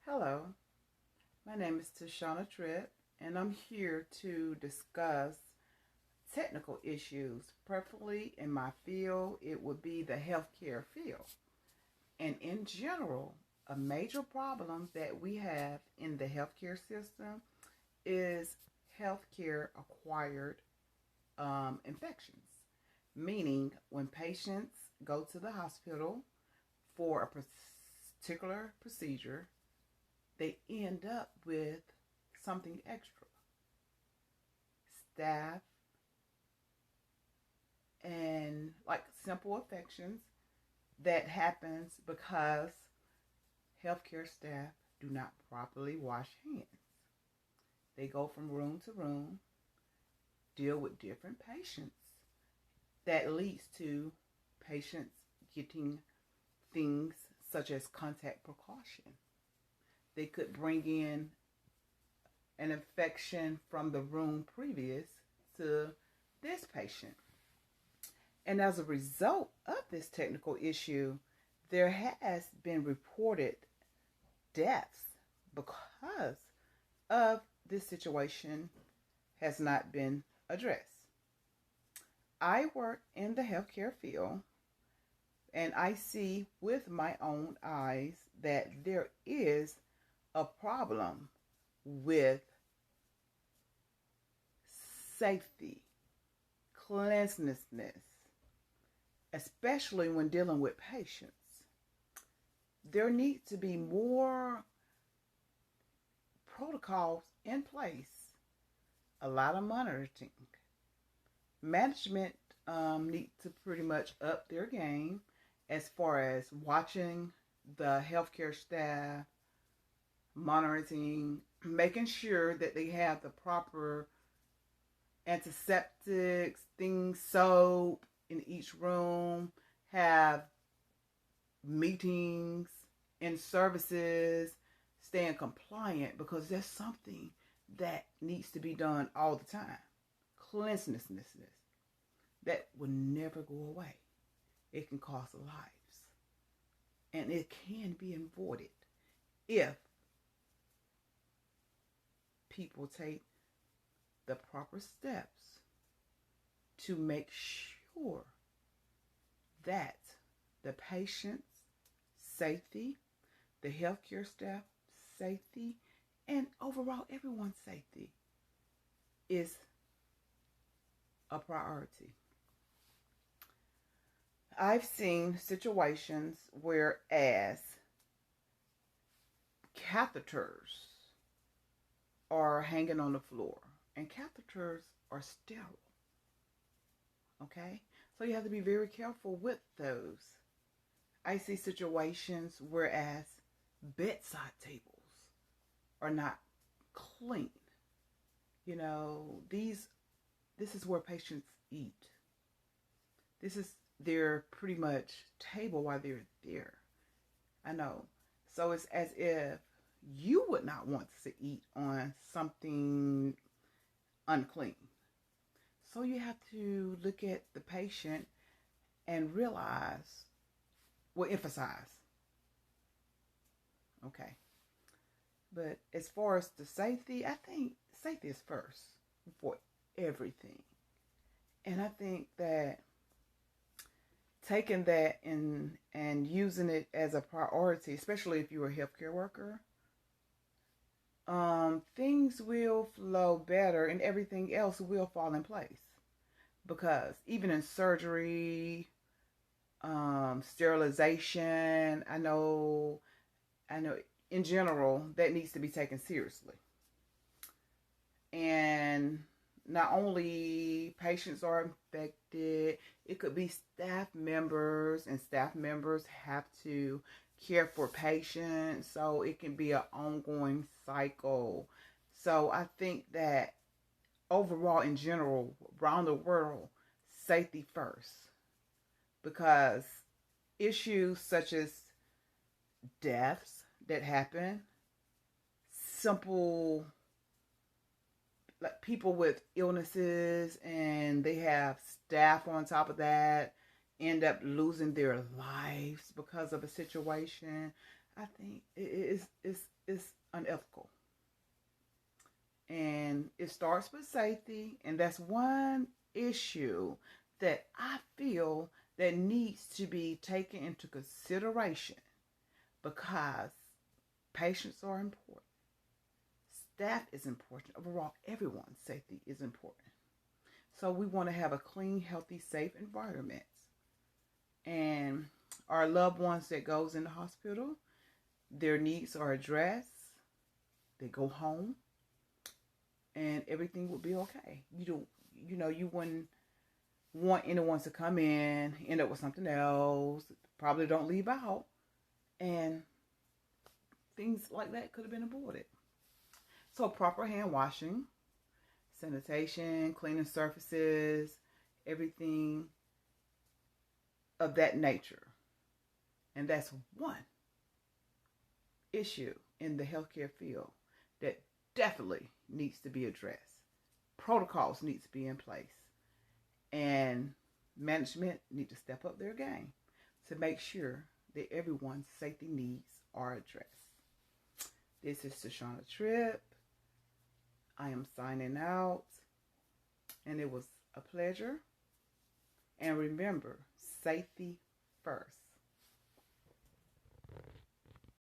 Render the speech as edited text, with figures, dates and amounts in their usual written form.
Hello, my name is Tashana Tripp, and I'm here to discuss technical issues. Preferably in my field, it would be the healthcare field. And in general, a major problem that we have in the healthcare system is healthcare acquired infections, meaning when patients go to the hospital for a particular procedure, they end up with something extra. Staph and like simple infections that happens because healthcare staff do not properly wash hands. They go from room to room, deal with different patients. That leads to patients getting things such as contact precaution. They could bring in an infection from the room previous to this patient. And as a result of this technical issue, there has been reported deaths because of this situation has not been addressed. I work in the healthcare field, and I see with my own eyes that there is a problem with safety, cleanliness, especially when dealing with patients. There needs to be more protocols in place, a lot of monitoring. Management need to pretty much up their game as far as watching the healthcare staff, monitoring, making sure that they have the proper antiseptics, things, soap in each room, have meetings and services, staying compliant because there's something that needs to be done all the time. Cleanliness that will never go away. It can cost lives, and it can be avoided if people take the proper steps to make sure that the patient's safety, the healthcare staff safety, and overall everyone's safety is a priority. I've seen situations whereas catheters are hanging on the floor, and catheters are sterile. Okay? So you have to be very careful with those. I see situations whereas bedside tables are not clean. You know, this is where patients eat. This is their pretty much table while they're there. I know. So it's as if you would not want to eat on something unclean. So you have to look at the patient and realize, well, emphasize. Okay. But as far as the safety, I think safety is first for everything. And I think that taking that and using it as a priority, especially if you're a healthcare worker, things will flow better and everything else will fall in place. Because even in surgery, sterilization, I know in general that needs to be taken seriously. And not only patients are infected, it could be staff members, and staff members have to care for patients, so it can be an ongoing cycle. So I think that overall, in general, around the world, safety first, because issues such as deaths that happen, simple, like people with illnesses and they have staff on top of that end up losing their lives because of a situation. I think it's unethical. And it starts with safety, and that's one issue that I feel that needs to be taken into consideration because patients are important. Staff is important. Overall, everyone's safety is important. So we want to have a clean, healthy, safe environment. And our loved ones that goes in the hospital, their needs are addressed. They go home, and everything will be okay. You wouldn't want anyone to come in, end up with something else, probably don't leave out, and things like that could have been avoided. So proper hand washing, sanitation, cleaning surfaces, everything of that nature. And that's one issue in the healthcare field that definitely needs to be addressed. Protocols need to be in place. And management need to step up their game to make sure that everyone's safety needs are addressed. This is Shoshana Tripp. I am signing out. And it was a pleasure. And remember, safety first.